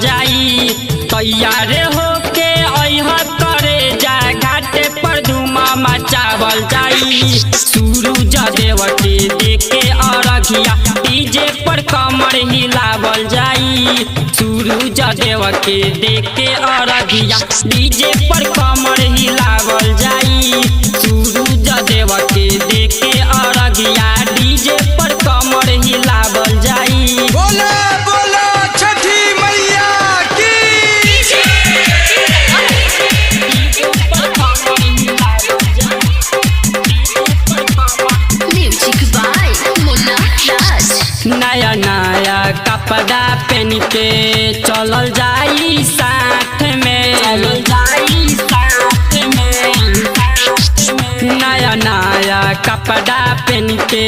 जाई। तैयार होके अइह करे जा घाटे पर धुमा मचावल जाई। सूरज देव के देके अरघिया डीजे पर कमर हिलावल जाई। सूरज देव के देके अरघिया डीजे पर कमर हिलावल जाई। सूरज देव के देके अरघिया डीजे पर कमर हिलावल जाई। बोला बोला छठी मैया की। म्यूजिक बाय मुन्ना राज। नया नया कपड़ा पहन के चलल जाई साथ में, चलल जाई साथ में। नया नया कपड़ा पहन के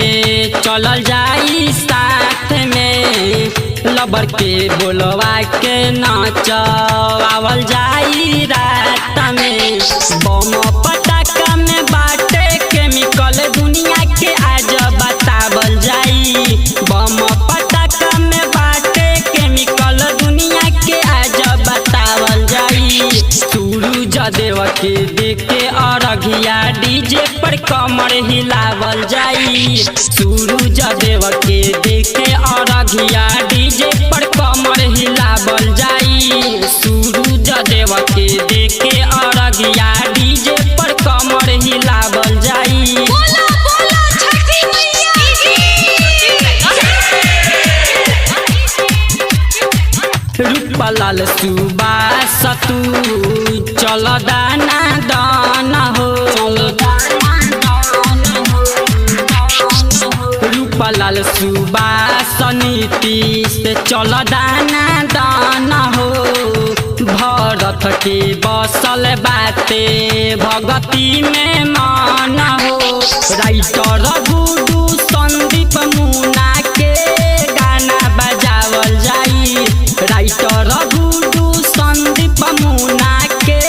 चलल जाई साथ में। लबर के बोलवा के नाचवावल जाई रात में। बम पटाखा में बाटे केमिकल दुनिया के आज बतावल जाई। बम पटाखा में बाटे केमिकल दुनिया के आज बतावल जाई। सूरज देव के देके अरघिया डीजे पर कमर हिलावल जाई। सूरज देव के देके अरघिया डीजे पर कमर हिलावल जाई। सूरज देव के देके अरघिया डीजे पर कमर हिलावल जाई। बोला बोला छठी मैया की। रूपलाल सुबास तू चल दाना दाना हो। रूपलाल सुबास नीतीश चल दाना दाना हो। भरत के बसल बाते भगती में मन हो। राइटर गुडू संदीप मुना के गाना बजावल जाई। राइटर गुडू संदीप मुना के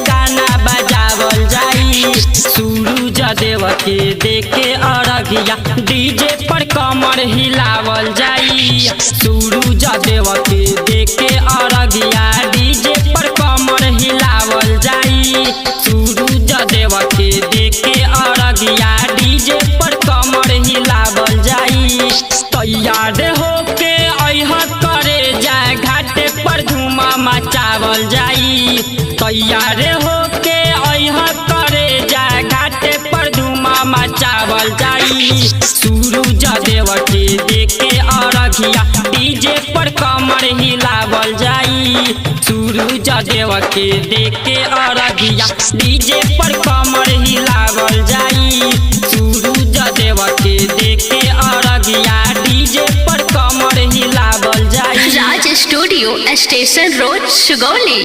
गाना बजावल जाई। सूरज देव के देके अरघिया डीजे पर कमर हिलावल जाई। सूरज देव के देके अरघिया डीजे पर कमर हिलावल जाई। सूरज देव के देके अरघिया डीजे पर कमर हिलावल जाई। तैयार होके अइह करे जा घाटे पर धुमा मचावल जाई। तैयार होके अइह करे जा घाटे पर धुमा मचावल जाई। सूरज देव के देके अरघिया डीजे पर कमर हिलावल जाई। सूरज देव के देके अरघिया डीजे पर कमर हिलावल जाई। सूरज देव के देके अरघिया डीजे पर कमर हिलावल जाई। राज स्टूडियो स्टेशन रोड सुगौली।